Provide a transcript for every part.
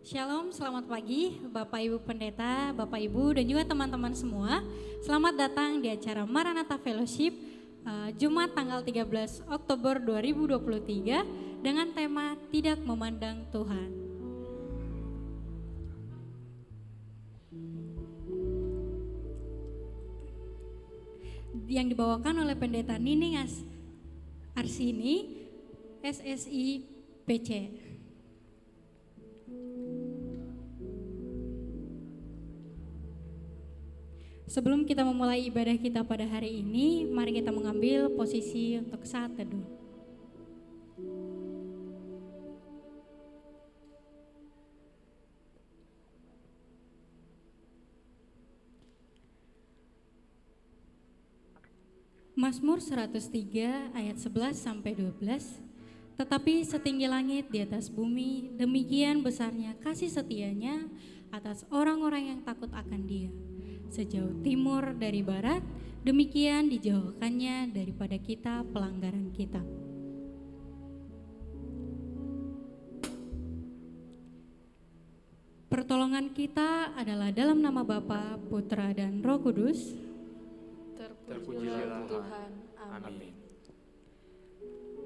Shalom, selamat pagi Bapak Ibu Pendeta, Bapak Ibu dan juga teman-teman semua. Selamat datang di acara Maranatha Fellowship Jumat tanggal 13 Oktober 2023 dengan tema Tidak Memandang Tuhan. Yang dibawakan oleh Pendeta Nining Arsini, SSI PC. Sebelum kita memulai ibadah kita pada hari ini, mari kita mengambil posisi untuk saat teduh. Mazmur 103 ayat 11 sampai 12. Tetapi setinggi langit di atas bumi, demikian besarnya kasih setianya atas orang-orang yang takut akan Dia. Sejauh timur dari barat, demikian dijauhkannya daripada kita pelanggaran kita. Pertolongan kita adalah dalam nama Bapa, Putra, dan Roh Kudus. Terpujilah Tuhan. Amin.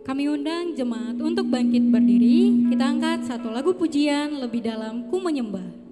Kami undang jemaat untuk bangkit berdiri. Kita angkat satu lagu pujian lebih dalam Ku Menyembah.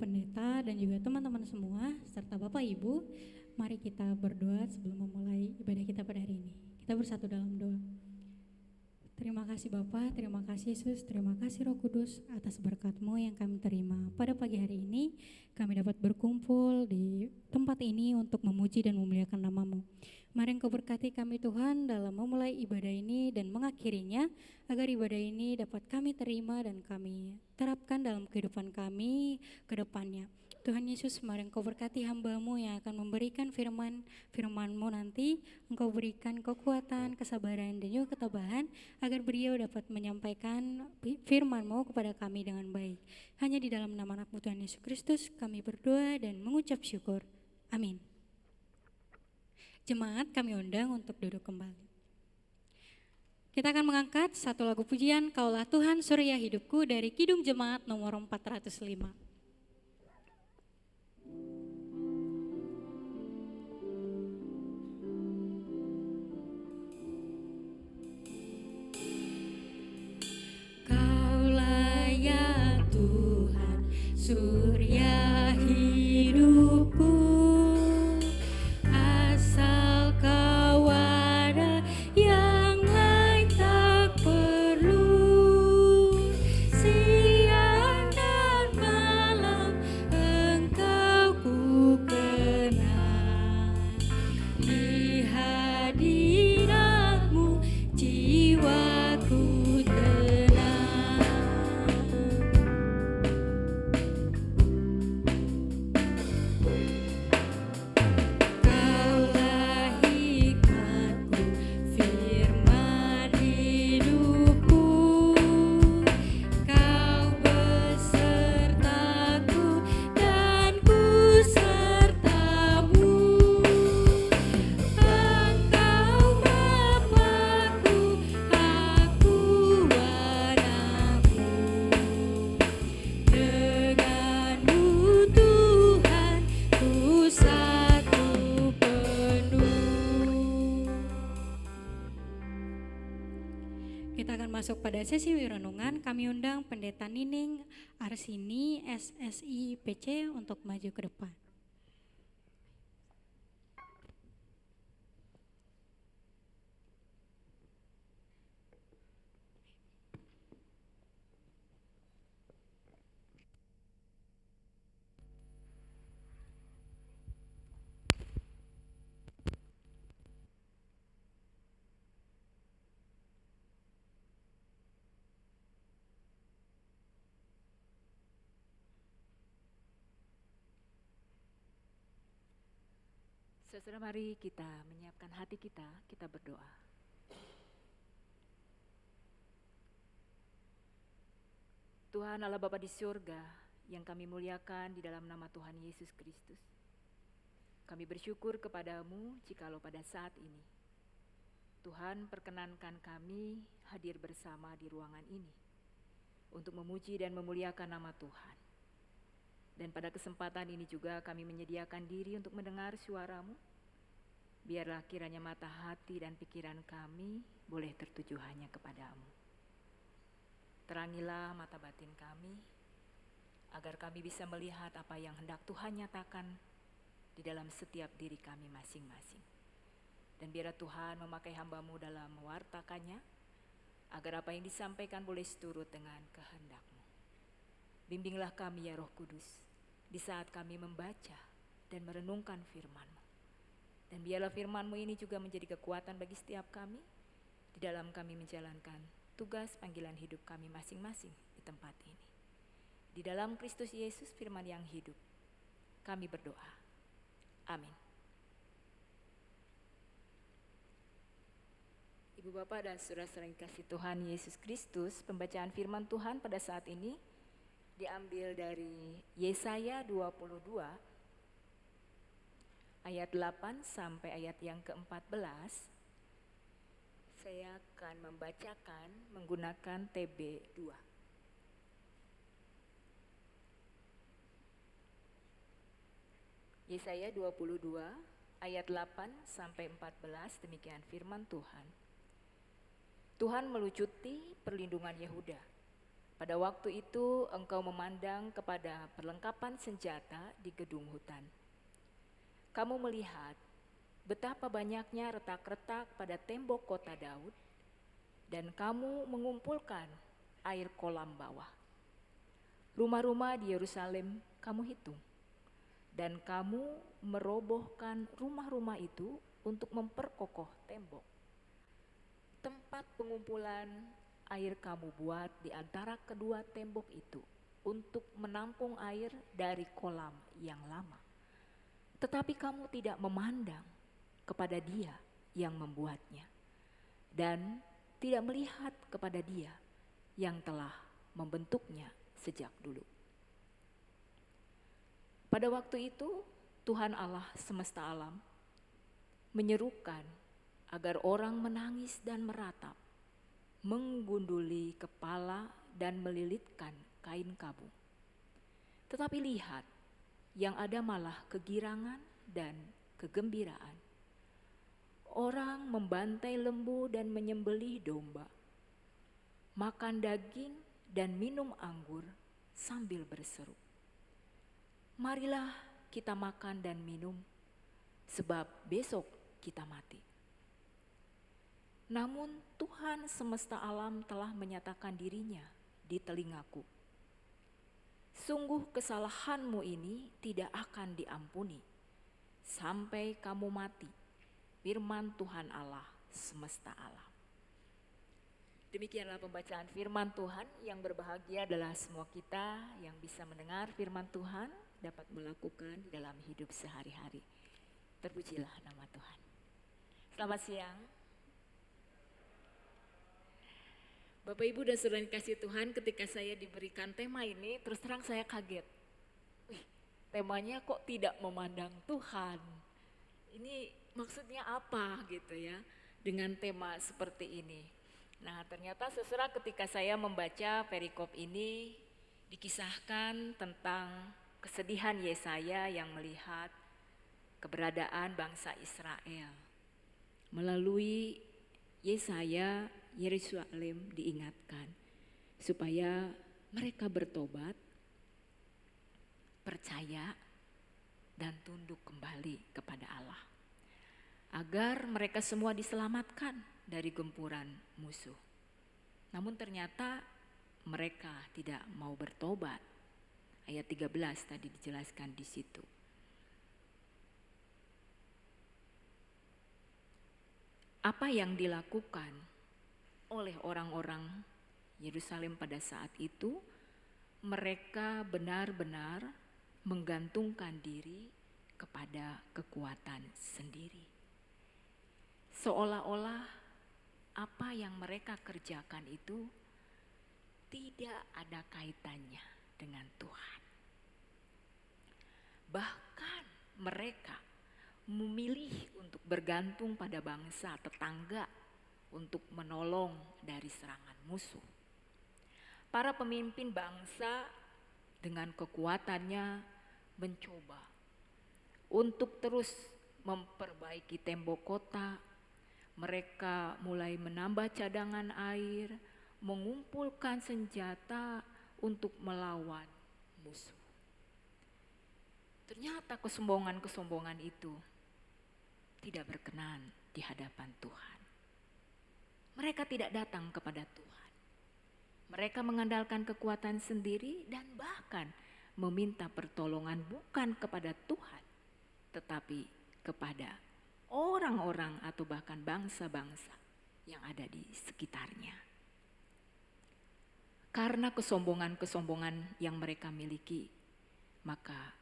Pendeta dan juga teman-teman semua serta Bapak Ibu, mari kita berdoa sebelum memulai ibadah kita pada hari ini. Kita bersatu dalam doa. Terima kasih Bapa, terima kasih Yesus, terima kasih Roh Kudus atas berkat-Mu yang kami terima. Pada pagi hari ini kami dapat berkumpul di tempat ini untuk memuji dan memuliakan nama-Mu. Mari Engkau berkati kami Tuhan dalam memulai ibadah ini dan mengakhirinya, agar ibadah ini dapat kami terima dan kami terapkan dalam kehidupan kami ke depannya. Tuhan Yesus, mari Engkau berkati hamba-Mu yang akan memberikan firman-Mu nanti. Engkau berikan kekuatan, kesabaran dan juga ketabahan agar beliau dapat menyampaikan firman-Mu kepada kami dengan baik. Hanya di dalam nama anak-Mu Tuhan Yesus Kristus kami berdoa dan mengucap syukur. Amin. Jemaat kami undang untuk duduk kembali. Kita akan mengangkat satu lagu pujian Kaulah Tuhan Surya Hidupku dari Kidung Jemaat nomor 405. Surya hidupku, asal Kau ada yang lain tak perlu. Siang dan malam Engkau ku kenal, di hadirat-Mu jiwaku masuk pada sesi renungan. Kami undang Pendeta Nining Arsini SSI PC untuk maju ke depan. Saudara, mari kita menyiapkan hati kita, kita berdoa. Tuhan Allah Bapa di surga, yang kami muliakan di dalam nama Tuhan Yesus Kristus. Kami bersyukur kepadamu jikalau pada saat ini Tuhan perkenankan kami hadir bersama di ruangan ini untuk memuji dan memuliakan nama Tuhan. Dan pada kesempatan ini juga kami menyediakan diri untuk mendengar suara-Mu. Biarlah kiranya mata hati dan pikiran kami boleh tertuju hanya kepadamu. Terangilah mata batin kami, agar kami bisa melihat apa yang hendak Tuhan nyatakan di dalam setiap diri kami masing-masing. Dan biarlah Tuhan memakai hamba-Mu dalam mewartakannya, agar apa yang disampaikan boleh seturut dengan kehendak-Mu. Bimbinglah kami ya Roh Kudus, di saat kami membaca dan merenungkan firman-Mu. Dan biarlah firman-Mu ini juga menjadi kekuatan bagi setiap kami, di dalam kami menjalankan tugas panggilan hidup kami masing-masing di tempat ini. Di dalam Kristus Yesus firman yang hidup, kami berdoa. Amin. Ibu Bapak dan saudara-saudara yang kasih Tuhan Yesus Kristus, pembacaan firman Tuhan pada saat ini diambil dari Yesaya 22 ayat 8 sampai ayat yang ke-14. Saya akan membacakan menggunakan TB2. Yesaya 22 ayat 8 sampai 14, demikian firman Tuhan. Tuhan melucuti perlindungan Yehuda Pada waktu itu engkau memandang kepada perlengkapan senjata di gedung hutan. Kamu melihat betapa banyaknya retak-retak pada tembok kota Daud, dan kamu mengumpulkan air kolam bawah. Rumah-rumah di Yerusalem kamu hitung, dan kamu merobohkan rumah-rumah itu untuk memperkokoh tembok. Tempat pengumpulan air kamu buat di antara kedua tembok itu untuk menampung air dari kolam yang lama. Tetapi kamu tidak memandang kepada Dia yang membuatnya, dan tidak melihat kepada Dia yang telah membentuknya sejak dulu. Pada waktu itu Tuhan Allah semesta alam menyerukan agar orang menangis dan meratap, menggunduli kepala dan melilitkan kain kabung. Tetapi lihat, yang ada malah kegirangan dan kegembiraan. Orang membantai lembu dan menyembelih domba, makan daging dan minum anggur sambil berseru, marilah kita makan dan minum, sebab besok kita mati. Namun Tuhan semesta alam telah menyatakan dirinya di telingaku. Sungguh kesalahanmu ini tidak akan diampuni sampai kamu mati, firman Tuhan Allah semesta alam. Demikianlah pembacaan firman Tuhan. Yang berbahagia adalah semua kita yang bisa mendengar firman Tuhan, dapat melakukan di dalam hidup sehari-hari. Terpujilah nama Tuhan. Selamat siang. Bapak Ibu dan Saudara yang dikasihi Tuhan, ketika saya diberikan tema ini, terus terang saya kaget. Temanya kok tidak memandang Tuhan. Ini maksudnya apa gitu ya, dengan tema seperti ini. Nah, ternyata saudara, ketika saya membaca perikop ini, dikisahkan tentang kesedihan Yesaya yang melihat keberadaan bangsa Israel. Melalui Yesaya, Yerusalem diingatkan supaya mereka bertobat, percaya, dan tunduk kembali kepada Allah, agar mereka semua diselamatkan dari gempuran musuh. Namun ternyata mereka tidak mau bertobat. Ayat 13 tadi dijelaskan di situ. Apa yang dilakukan oleh orang-orang Yerusalem pada saat itu, mereka benar-benar menggantungkan diri kepada kekuatan sendiri. Seolah-olah apa yang mereka kerjakan itu tidak ada kaitannya dengan Tuhan. Bahkan mereka memilih untuk bergantung pada bangsa tetangga untuk menolong dari serangan musuh. Para pemimpin bangsa dengan kekuatannya mencoba untuk terus memperbaiki tembok kota. Mereka mulai menambah cadangan air, mengumpulkan senjata untuk melawan musuh. Ternyata kesombongan-kesombongan itu tidak berkenan di hadapan Tuhan. Mereka tidak datang kepada Tuhan. Mereka mengandalkan kekuatan sendiri dan bahkan meminta pertolongan bukan kepada Tuhan, tetapi kepada orang-orang atau bahkan bangsa-bangsa yang ada di sekitarnya. Karena kesombongan-kesombongan yang mereka miliki, maka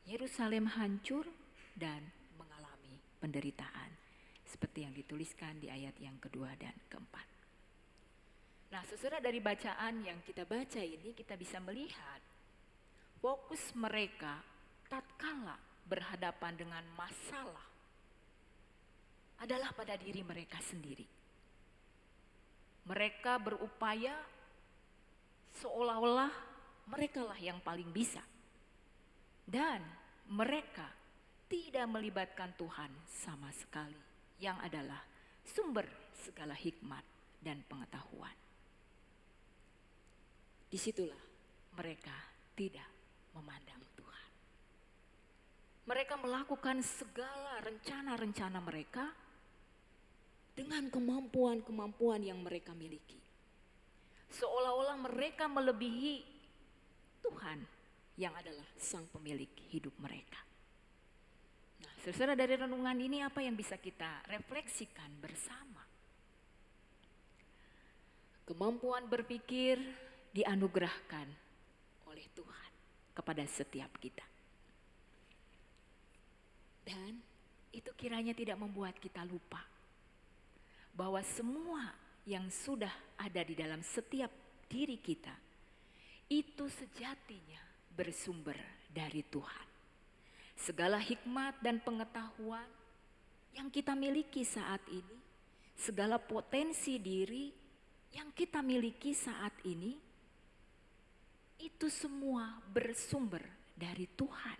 Yerusalem hancur dan mengalami penderitaan. Seperti yang dituliskan di ayat yang kedua dan keempat. Nah, saudara, dari bacaan yang kita baca ini kita bisa melihat fokus mereka tatkala berhadapan dengan masalah adalah pada diri mereka sendiri. Mereka berupaya seolah-olah merekalah yang paling bisa. Dan mereka tidak melibatkan Tuhan sama sekali, yang adalah sumber segala hikmat dan pengetahuan. disitulah mereka tidak memandang Tuhan. Mereka melakukan segala rencana-rencana mereka dengan kemampuan-kemampuan yang mereka miliki. Seolah-olah mereka melebihi Tuhan yang adalah sang pemilik hidup mereka. Nah, saudara, dari renungan ini apa yang bisa kita refleksikan bersama? Kemampuan berpikir dianugerahkan oleh Tuhan kepada setiap kita. Dan itu kiranya tidak membuat kita lupa bahwa semua yang sudah ada di dalam setiap diri kita itu sejatinya bersumber dari Tuhan. Segala hikmat dan pengetahuan yang kita miliki saat ini, segala potensi diri yang kita miliki saat ini, itu semua bersumber dari Tuhan.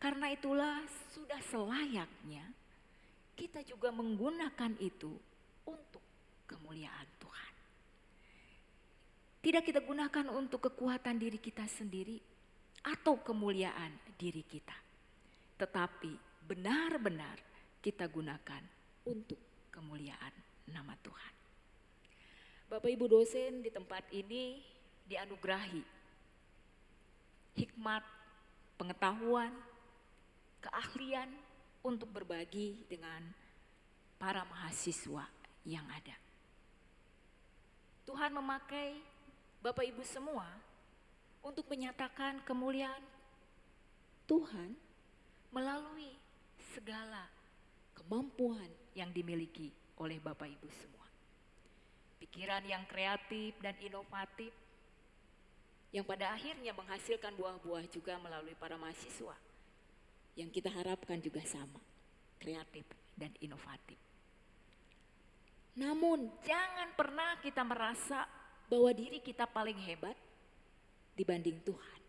Karena itulah sudah selayaknya kita juga menggunakan itu untuk kemuliaan Tuhan. Tidak kita gunakan untuk kekuatan diri kita sendiri atau kemuliaan diri kita, tetapi benar-benar kita gunakan untuk kemuliaan nama Tuhan. Bapak Ibu dosen di tempat ini dianugerahi hikmat, pengetahuan, keahlian untuk berbagi dengan para mahasiswa yang ada. Tuhan memakai Bapak Ibu semua untuk menyatakan kemuliaan Tuhan melalui segala kemampuan yang dimiliki oleh Bapak Ibu semua. Pikiran yang kreatif dan inovatif yang pada akhirnya menghasilkan buah-buah juga melalui para mahasiswa. Yang kita harapkan juga sama, kreatif dan inovatif. Namun jangan pernah kita merasa bahwa diri kita paling hebat dibanding Tuhan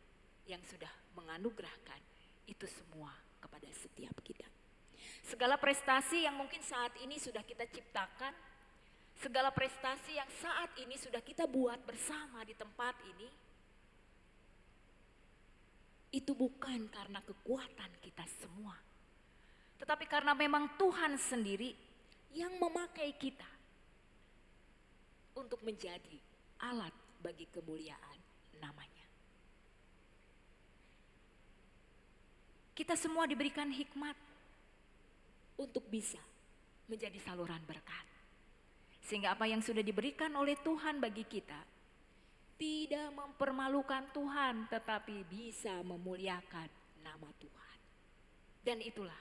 yang sudah menganugerahkan itu semua kepada setiap kita. Segala prestasi yang mungkin saat ini sudah kita ciptakan, segala prestasi yang saat ini sudah kita buat bersama di tempat ini, itu bukan karena kekuatan kita semua, tetapi karena memang Tuhan sendiri yang memakai kita untuk menjadi alat bagi kemuliaan namanya. Kita semua diberikan hikmat untuk bisa menjadi saluran berkat. Sehingga apa yang sudah diberikan oleh Tuhan bagi kita tidak mempermalukan Tuhan, tetapi bisa memuliakan nama Tuhan. Dan itulah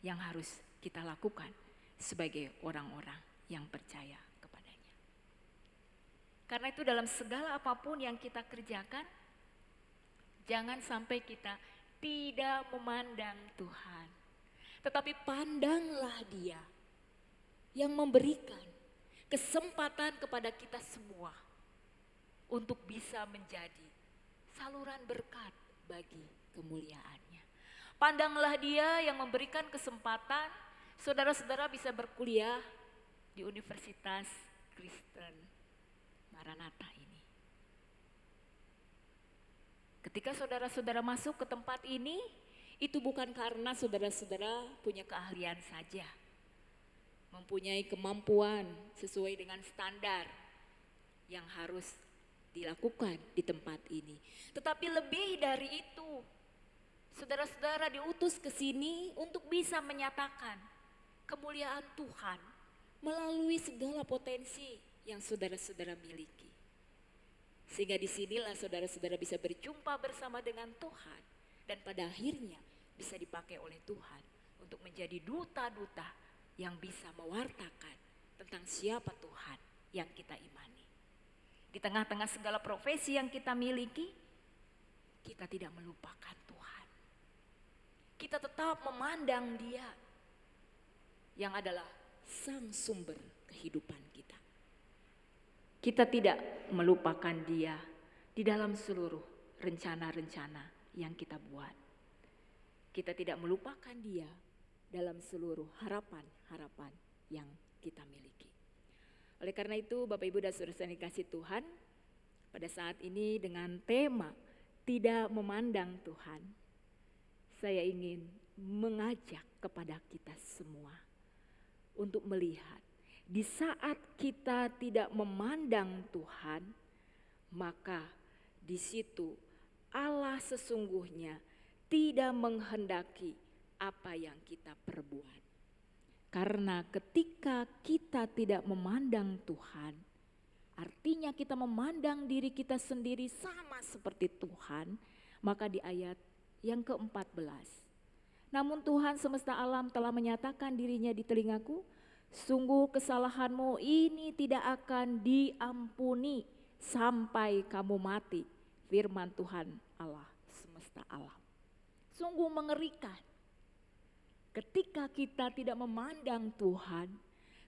yang harus kita lakukan sebagai orang-orang yang percaya kepadanya. Karena itu dalam segala apapun yang kita kerjakan, jangan sampai kita tidak memandang Tuhan. Tetapi pandanglah Dia yang memberikan kesempatan kepada kita semua untuk bisa menjadi saluran berkat bagi kemuliaannya. Pandanglah Dia yang memberikan kesempatan saudara-saudara bisa berkuliah di Universitas Kristen Maranatha ini. Ketika saudara-saudara masuk ke tempat ini, itu bukan karena saudara-saudara punya keahlian saja, mempunyai kemampuan sesuai dengan standar yang harus dilakukan di tempat ini. Tetapi lebih dari itu, saudara-saudara diutus ke sini untuk bisa menyatakan kemuliaan Tuhan melalui segala potensi yang saudara-saudara miliki. Sehingga disinilah saudara-saudara bisa berjumpa bersama dengan Tuhan dan pada akhirnya bisa dipakai oleh Tuhan untuk menjadi duta-duta yang bisa mewartakan tentang siapa Tuhan yang kita imani. Di tengah-tengah segala profesi yang kita miliki, kita tidak melupakan Tuhan. Kita tetap memandang Dia yang adalah sang sumber kehidupan kita. Kita tidak melupakan Dia di dalam seluruh rencana-rencana yang kita buat. Kita tidak melupakan Dia dalam seluruh harapan-harapan yang kita miliki. Oleh karena itu Bapak Ibu dan Saudara yang dikasihi Tuhan, pada saat ini dengan tema tidak memandang Tuhan, saya ingin mengajak kepada kita semua untuk melihat di saat kita tidak memandang Tuhan, maka di situ Allah sesungguhnya tidak menghendaki apa yang kita perbuat. Karena ketika kita tidak memandang Tuhan, artinya kita memandang diri kita sendiri sama seperti Tuhan, maka di ayat yang ke-14. Namun Tuhan semesta alam telah menyatakan dirinya di telingaku, sungguh kesalahanmu ini tidak akan diampuni sampai kamu mati. Firman Tuhan Allah semesta alam. Sungguh mengerikan. Ketika kita tidak memandang Tuhan,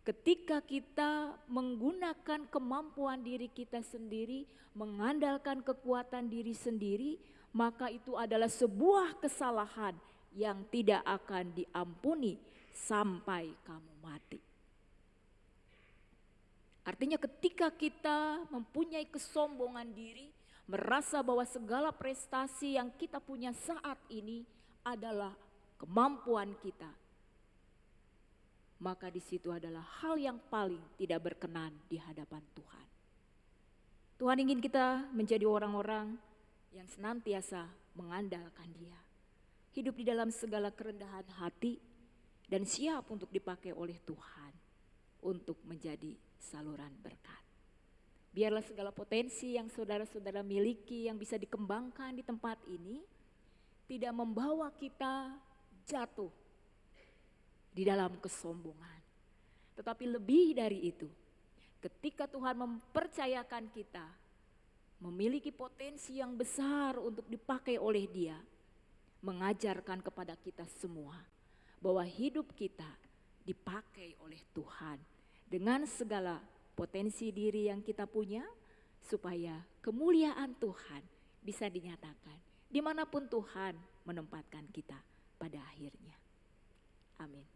ketika kita menggunakan kemampuan diri kita sendiri, mengandalkan kekuatan diri sendiri, maka itu adalah sebuah kesalahan yang tidak akan diampuni sampai kamu mati. Artinya ketika kita mempunyai kesombongan diri, merasa bahwa segala prestasi yang kita punya saat ini adalah kemampuan kita, maka di situ adalah hal yang paling tidak berkenan di hadapan Tuhan. Tuhan ingin kita menjadi orang-orang yang senantiasa mengandalkan Dia, hidup di dalam segala kerendahan hati dan siap untuk dipakai oleh Tuhan untuk menjadi saluran berkat. Biarlah segala potensi yang saudara-saudara miliki yang bisa dikembangkan di tempat ini tidak membawa kita jatuh di dalam kesombongan. Tetapi lebih dari itu, ketika Tuhan mempercayakan kita memiliki potensi yang besar untuk dipakai oleh Dia, mengajarkan kepada kita semua bahwa hidup kita dipakai oleh Tuhan dengan segala potensi diri yang kita punya, supaya kemuliaan Tuhan bisa dinyatakan dimanapun Tuhan menempatkan kita pada akhirnya. Amin.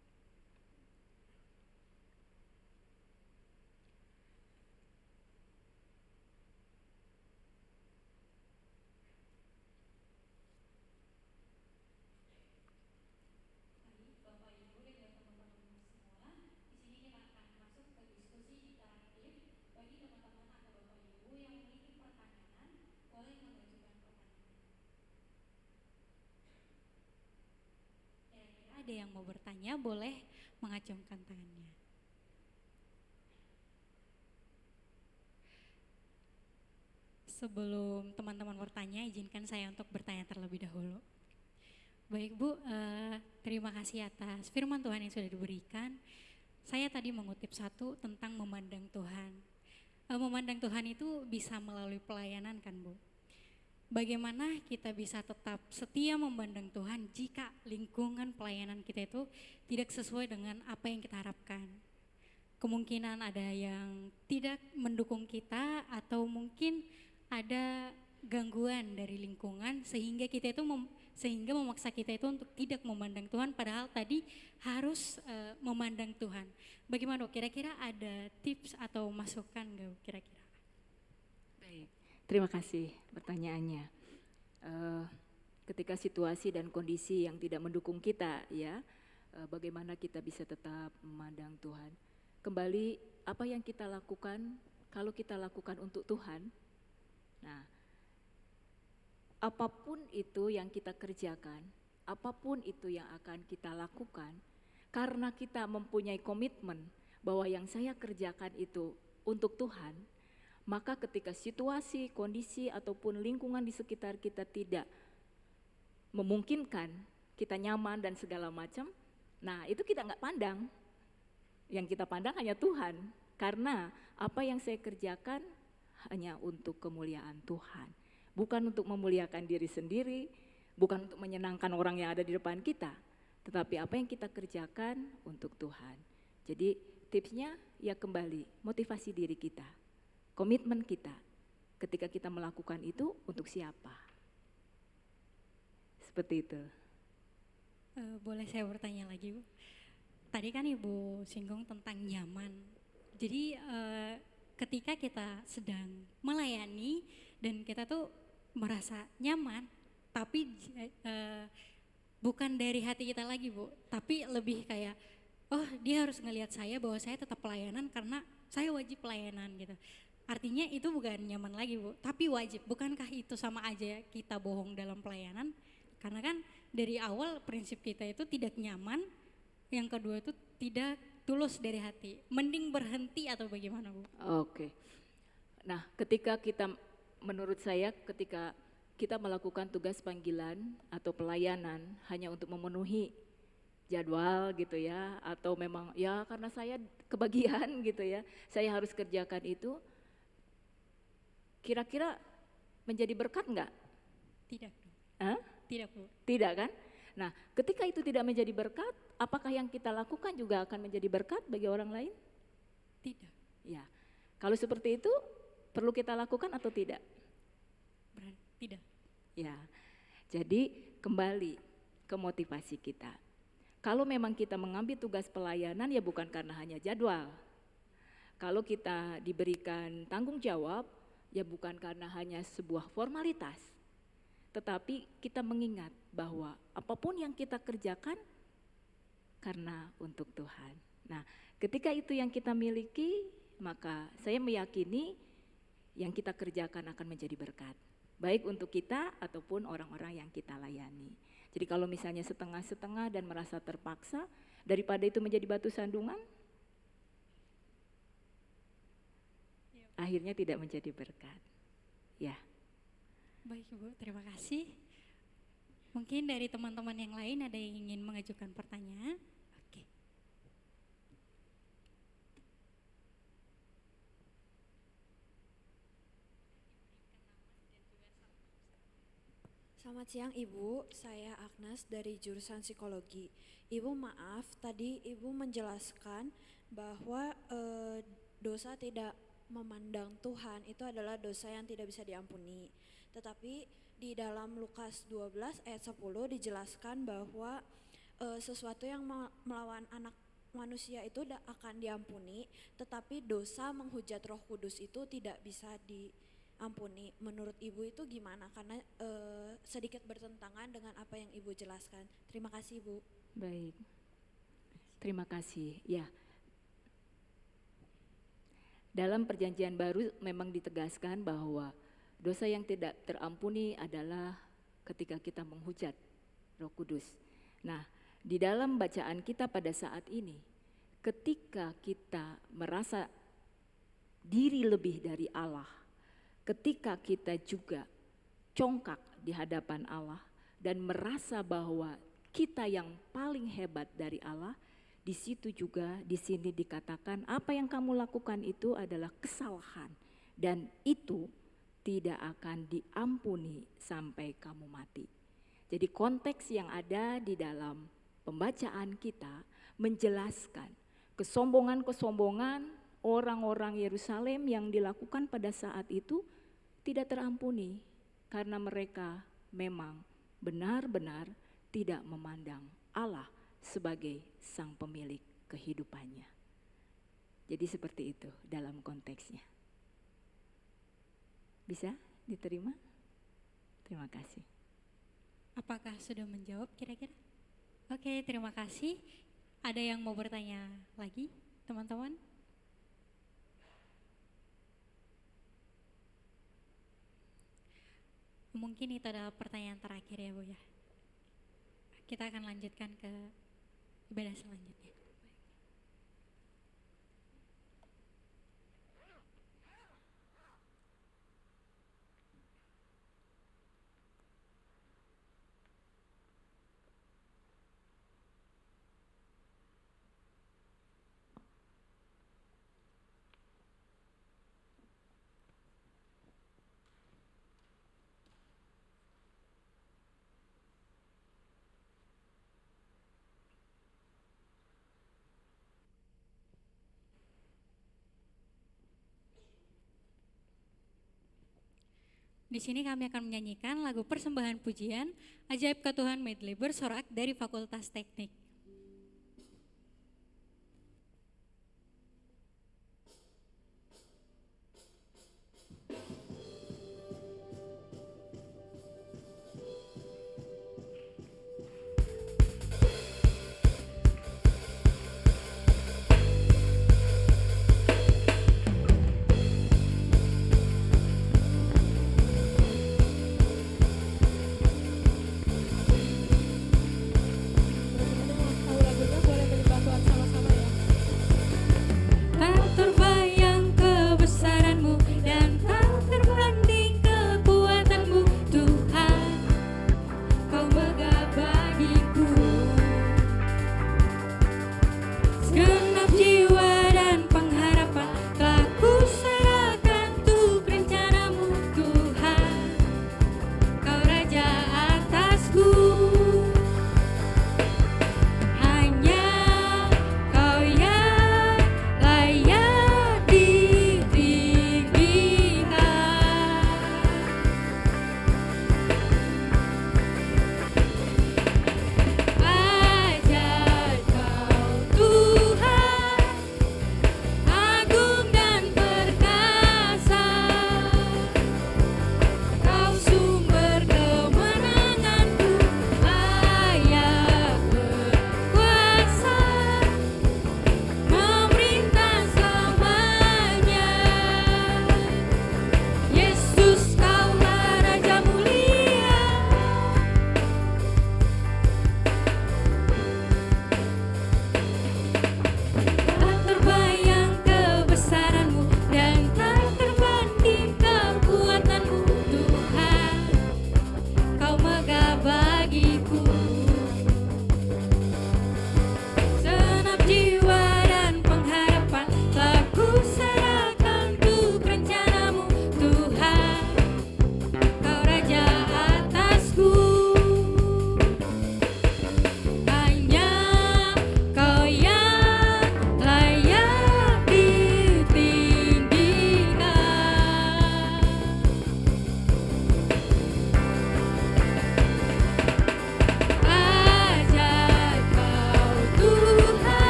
Ada yang mau bertanya, boleh mengacungkan tangannya. Sebelum teman-teman bertanya, izinkan saya untuk bertanya terlebih dahulu. Baik Bu, terima kasih atas firman Tuhan yang sudah diberikan. Saya tadi mengutip satu tentang memandang Tuhan. Memandang Tuhan itu bisa melalui pelayanan kan Bu? Bagaimana kita bisa tetap setia memandang Tuhan jika lingkungan pelayanan kita itu tidak sesuai dengan apa yang kita harapkan. Kemungkinan ada yang tidak mendukung kita atau mungkin ada gangguan dari lingkungan sehingga kita itu sehingga memaksa kita itu untuk tidak memandang Tuhan, padahal tadi harus memandang Tuhan. Bagaimana kira-kira ada tips atau masukan nggak kira-kira? Baik. Terima kasih pertanyaannya. Ketika situasi dan kondisi yang tidak mendukung kita, ya, bagaimana kita bisa tetap memandang Tuhan? Kembali, apa yang kita lakukan, kalau kita lakukan untuk Tuhan, nah, apapun itu yang kita kerjakan, apapun itu yang akan kita lakukan, karena kita mempunyai komitmen bahwa yang saya kerjakan itu untuk Tuhan, maka ketika situasi, kondisi, ataupun lingkungan di sekitar kita tidak memungkinkan, kita nyaman dan segala macam, nah itu kita nggak pandang. Yang kita pandang hanya Tuhan, karena apa yang saya kerjakan hanya untuk kemuliaan Tuhan. Bukan untuk memuliakan diri sendiri, bukan untuk menyenangkan orang yang ada di depan kita, tetapi apa yang kita kerjakan untuk Tuhan. Jadi tipsnya ya kembali, motivasi diri kita. Komitmen kita ketika kita melakukan itu untuk siapa? Seperti itu. Boleh saya bertanya lagi Bu? Tadi kan Ibu singgung tentang nyaman. Jadi ketika kita sedang melayani dan kita tuh merasa nyaman, tapi bukan dari hati kita lagi Bu, tapi lebih kayak, oh dia harus ngelihat saya bahwa saya tetap pelayanan karena saya wajib pelayanan gitu. Artinya itu bukan nyaman lagi Bu, tapi wajib. Bukankah itu sama aja kita bohong dalam pelayanan? Karena kan dari awal prinsip kita itu tidak nyaman, yang kedua itu tidak tulus dari hati. Mending berhenti atau bagaimana Bu? Oke. Nah, menurut saya ketika kita melakukan tugas panggilan atau pelayanan hanya untuk memenuhi jadwal gitu ya, atau memang ya karena saya kebagian gitu ya, saya harus kerjakan itu, kira-kira menjadi berkat enggak? Tidak Bu. Hah? Tidak Bu. Tidak kan? Nah, ketika itu tidak menjadi berkat, apakah yang kita lakukan juga akan menjadi berkat bagi orang lain? Tidak. Ya, kalau seperti itu perlu kita lakukan atau tidak? Tidak. Ya, jadi kembali ke motivasi kita. Kalau memang kita mengambil tugas pelayanan ya bukan karena hanya jadwal. Kalau kita diberikan tanggung jawab ya bukan karena hanya sebuah formalitas. Tetapi kita mengingat bahwa apapun yang kita kerjakan karena untuk Tuhan. Nah, ketika itu yang kita miliki, maka saya meyakini yang kita kerjakan akan menjadi berkat. Baik untuk kita ataupun orang-orang yang kita layani. Jadi kalau misalnya setengah-setengah dan merasa terpaksa, daripada itu menjadi batu sandungan, akhirnya tidak menjadi berkat. Ya. Baik Bu, terima kasih. Mungkin dari teman-teman yang lain ada yang ingin mengajukan pertanyaan? Oke. Selamat siang Ibu, saya Agnes dari jurusan psikologi. Ibu maaf, tadi Ibu menjelaskan bahwa dosa tidak memandang Tuhan itu adalah dosa yang tidak bisa diampuni. Tetapi di dalam Lukas 12 ayat 10 dijelaskan bahwa sesuatu yang melawan anak manusia itu akan diampuni, tetapi dosa menghujat Roh Kudus itu tidak bisa diampuni. Menurut Ibu itu gimana? Karena sedikit bertentangan dengan apa yang Ibu jelaskan. Terima kasih Bu. Baik, terima kasih. Ya, dalam perjanjian baru memang ditegaskan bahwa dosa yang tidak terampuni adalah ketika kita menghujat Roh Kudus. Nah, di dalam bacaan kita pada saat ini, ketika kita merasa diri lebih dari Allah, ketika kita juga congkak di hadapan Allah dan merasa bahwa kita yang paling hebat dari Allah, di situ juga di sini dikatakan apa yang kamu lakukan itu adalah kesalahan dan itu tidak akan diampuni sampai kamu mati. Jadi konteks yang ada di dalam pembacaan kita menjelaskan kesombongan-kesombongan orang-orang Yerusalem yang dilakukan pada saat itu tidak terampuni karena mereka memang benar-benar tidak memandang Allah sebagai sang pemilik kehidupannya. Jadi seperti itu dalam konteksnya. Bisa diterima? Terima kasih. Apakah sudah menjawab kira-kira? Oke, terima kasih. Ada yang mau bertanya lagi, teman-teman? Mungkin itu adalah pertanyaan terakhir ya Bu ya. Kita akan lanjutkan ke ibadah selanjutnya. Di sini kami akan menyanyikan lagu persembahan pujian Ajaib Ketuhan Medley bersorak dari Fakultas Teknik.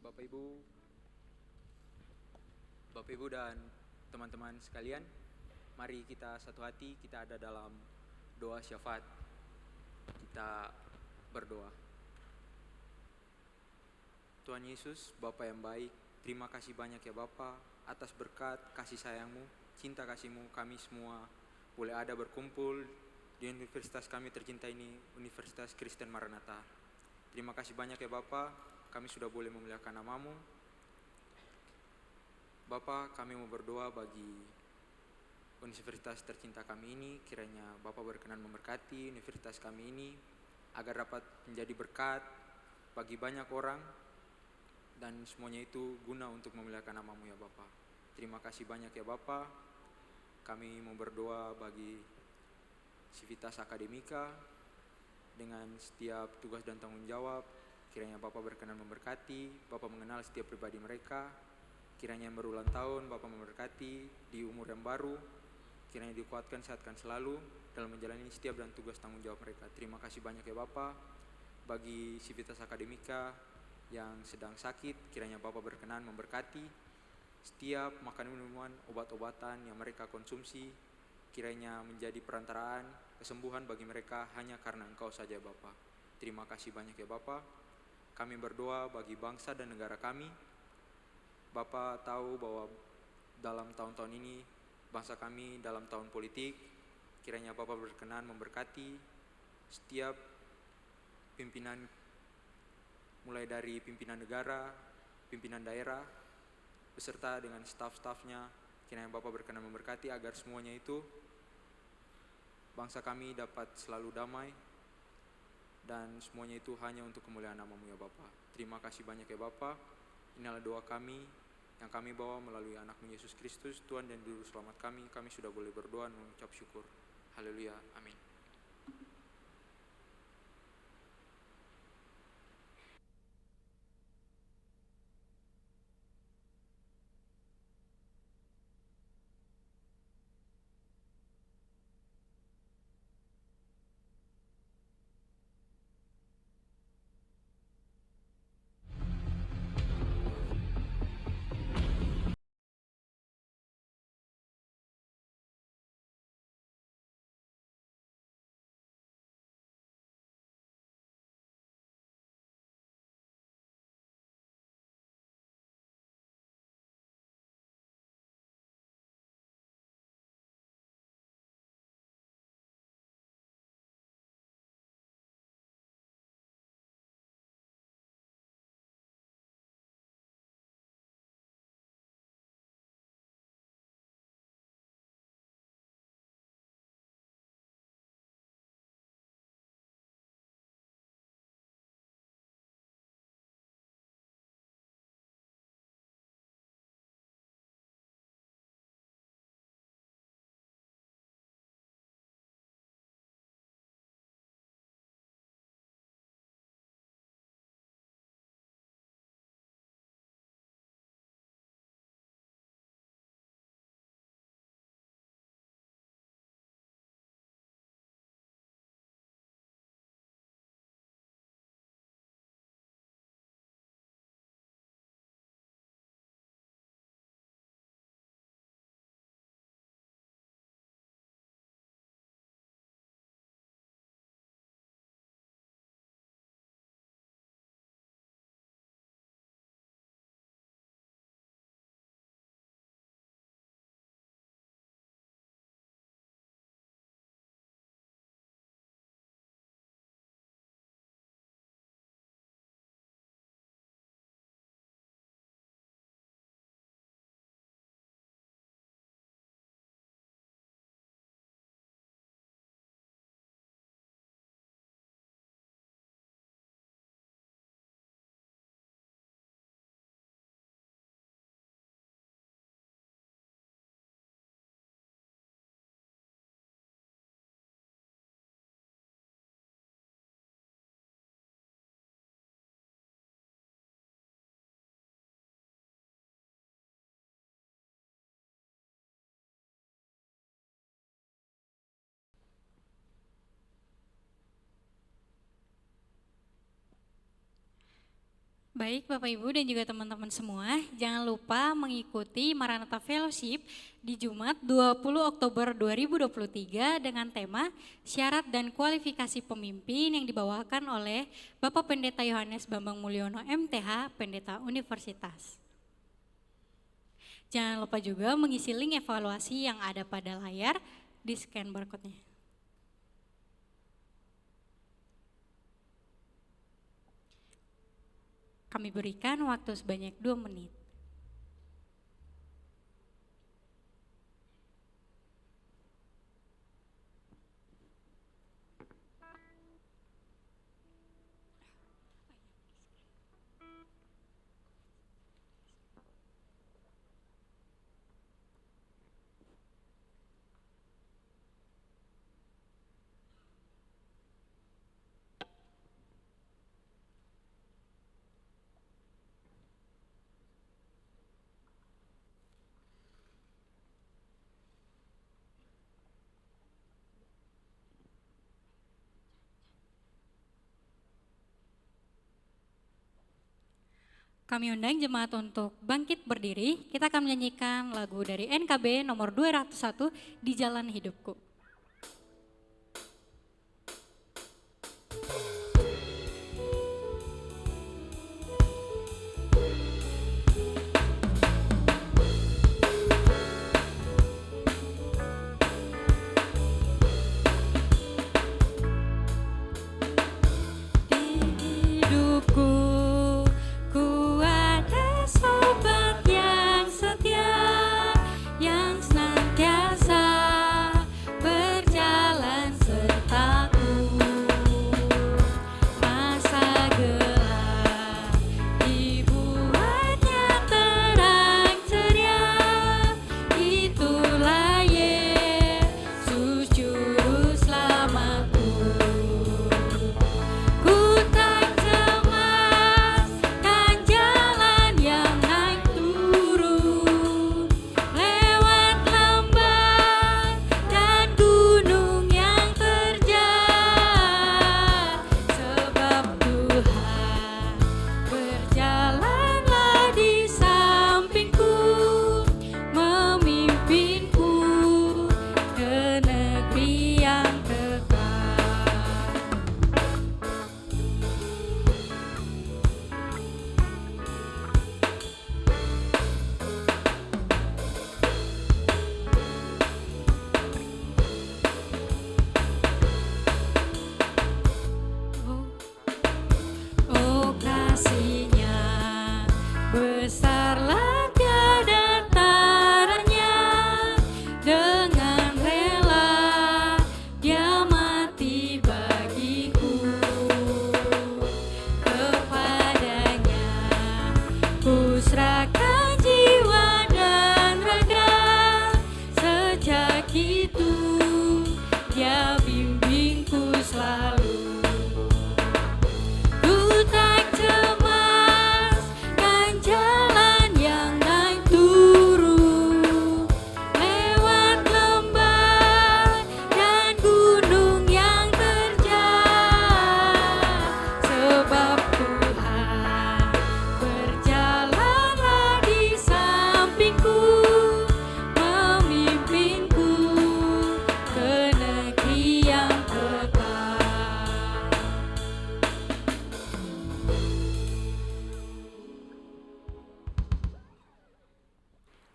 Bapak Ibu, Bapak Ibu dan teman-teman sekalian, mari kita satu hati, kita ada dalam doa syafaat. Kita berdoa. Tuhan Yesus, Bapa yang baik, terima kasih banyak ya Bapa atas berkat kasih sayang-Mu, cinta kasih-Mu, kami semua boleh ada berkumpul di universitas kami tercinta ini, Universitas Kristen Maranatha. Terima kasih banyak ya Bapa, kami sudah boleh memuliakan nama-Mu. Bapa, kami mau berdoa bagi universitas tercinta kami ini, kiranya Bapa berkenan memberkati universitas kami ini agar dapat menjadi berkat bagi banyak orang dan semuanya itu guna untuk memuliakan nama-Mu ya Bapa. Terima kasih banyak ya Bapa. Kami mau berdoa bagi Civitas Akademika dengan setiap tugas dan tanggung jawab. Kiranya Bapa berkenan memberkati, Bapa mengenal setiap pribadi mereka. Kiranya yang berulang tahun Bapa memberkati di umur yang baru. Kiranya dikuatkan, sehatkan selalu dalam menjalani setiap dan tugas tanggung jawab mereka. Terima kasih banyak ya Bapa. Bagi Civitas Akademika yang sedang sakit, kiranya Bapa berkenan memberkati setiap makanan minuman, obat-obatan yang mereka konsumsi, kiranya menjadi perantaraan kesembuhan bagi mereka hanya karena Engkau saja Bapa. Terima kasih banyak ya Bapa. Kami berdoa bagi bangsa dan negara kami. Bapa tahu bahwa dalam tahun-tahun ini bangsa kami dalam tahun politik, kiranya Bapa berkenan memberkati setiap pimpinan, mulai dari pimpinan negara, pimpinan daerah, beserta dengan staf-stafnya. Kiranya Bapak berkenan memberkati agar semuanya itu bangsa kami dapat selalu damai dan semuanya itu hanya untuk kemuliaan nama-Mu ya Bapa. Terima kasih banyak ya Bapa. Inilah doa kami yang kami bawa melalui anak-Mu Yesus Kristus, Tuhan dan Juru Selamat kami. Kami sudah boleh berdoa dan mengucap syukur. Haleluya. Amin. Baik Bapak Ibu dan juga teman-teman semua, jangan lupa mengikuti Maranatha Fellowship di Jumat 20 Oktober 2023 dengan tema Syarat dan Kualifikasi Pemimpin yang dibawakan oleh Bapak Pendeta Yohanes Bambang Mulyono MTH, Pendeta Universitas. Jangan lupa juga mengisi link evaluasi yang ada pada layar, di scan barcode-nya. Kami berikan waktu sebanyak 2 menit. Kami undang jemaat untuk bangkit berdiri. Kita akan menyanyikan lagu dari NKB nomor 201, Di Jalan Hidupku.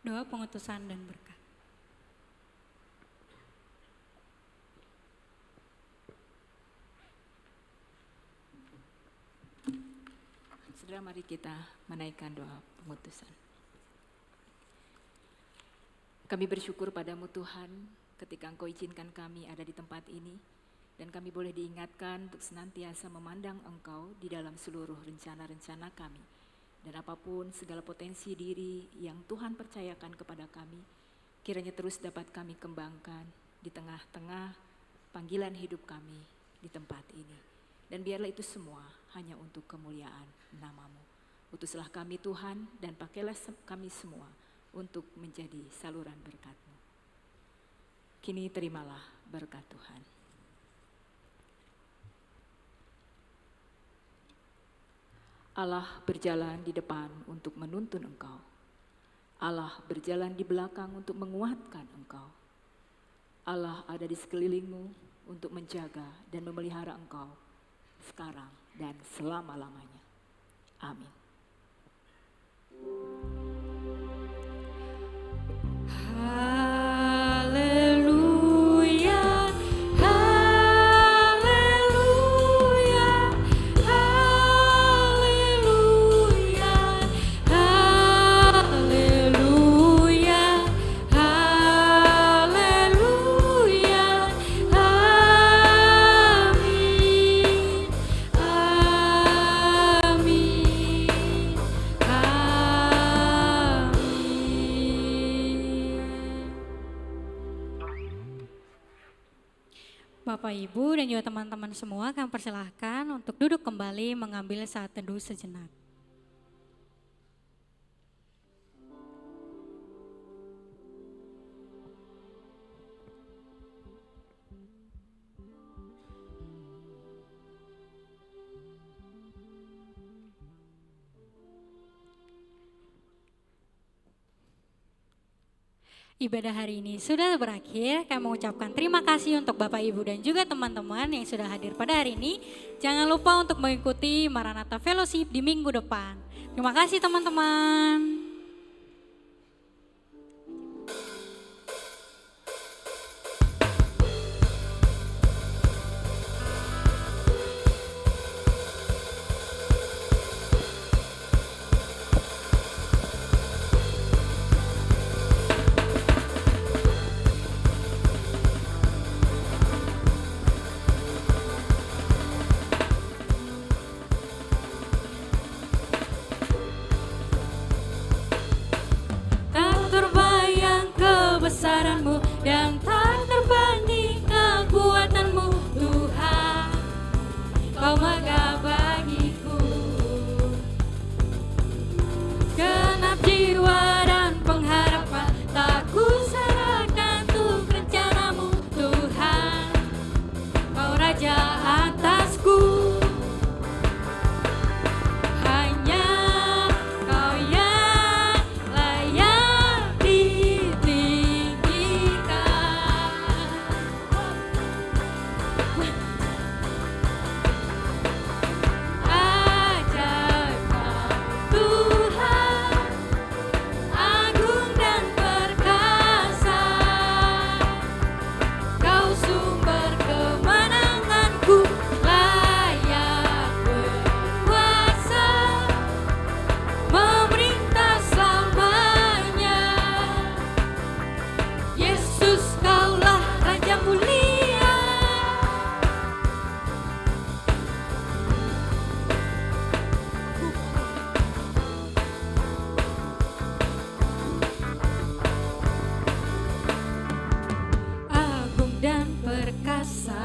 Doa pengutusan dan berkat. Saudara, mari kita menaikkan doa pengutusan. Kami bersyukur padamu Tuhan ketika Engkau izinkan kami ada di tempat ini dan kami boleh diingatkan untuk senantiasa memandang Engkau di dalam seluruh rencana-rencana kami. Dan apapun segala potensi diri yang Tuhan percayakan kepada kami, kiranya terus dapat kami kembangkan di tengah-tengah panggilan hidup kami di tempat ini. Dan biarlah itu semua hanya untuk kemuliaan nama-Mu. Utuslah kami Tuhan dan pakailah kami semua untuk menjadi saluran berkat-Mu. Kini terimalah berkat Tuhan. Allah berjalan di depan untuk menuntun engkau. Allah berjalan di belakang untuk menguatkan engkau. Allah ada di sekelilingmu untuk menjaga dan memelihara engkau sekarang dan selama-lamanya. Amin. Haleluya, haleluya, haleluya, haleluya, haleluya, amin, amin, amin. Bapak, Ibu, dan juga teman-teman semua, kami persilahkan untuk duduk kembali mengambil saat teduh sejenak. Ibadah hari ini sudah berakhir. Kami mengucapkan terima kasih untuk Bapak, Ibu, dan juga teman-teman yang sudah hadir pada hari ini. Jangan lupa untuk mengikuti Maranatha Fellowship di minggu depan. Terima kasih teman-teman. Tak terbayang kebesaran-Mu dan tak terbanding kekuatan-Mu, Tuhan. Kau megah bagiku. Genap jiwa dan pengharapan tak ku serahkan untuk rencana-Mu, Tuhan. Kau Raja atasku. Hanya Kau yang layak ditinggikan. Ajaiblah Tuhan, agung dan perkasa. Kau sumber kemenanganku, layak berkuasa, memerintah selamanya. Yesus, Kaulah Raja mulia. Agung dan perkasa,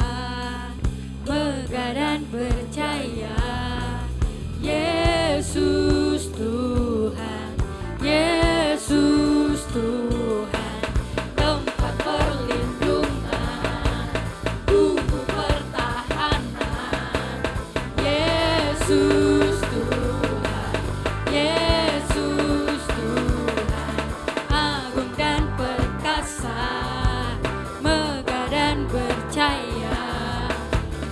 megah dan percaya. Yesus Tuhan, Yesus Tuhan, tempat perlindungan, tubuh pertahanan. Yesus Tuhan, Yesus Tuhan, agung dan perkasa, megah dan percaya.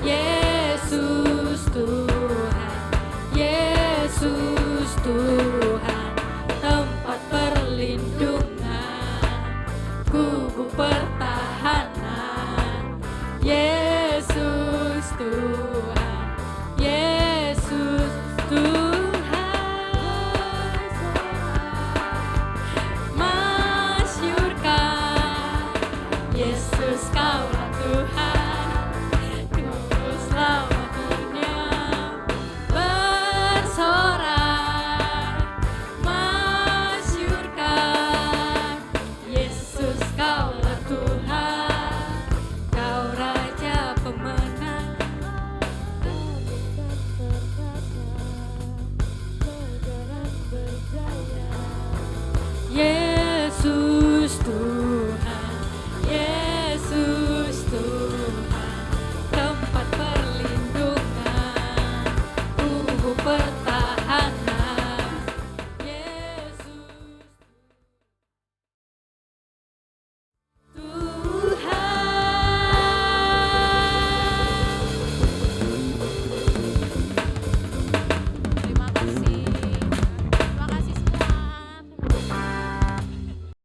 Yesus Tuhan, Yesus Tuhan, tempat perlindungan, kubu pertahanan. Yesus Tuhan, Yesus Tuhan, masyurkan. Yesus, Kaulah Tuhan, Juru Selamat dunia bersorak, masyurkan. Yesus, Kaulah Tuhan, Kau Raja pemenang. Yesus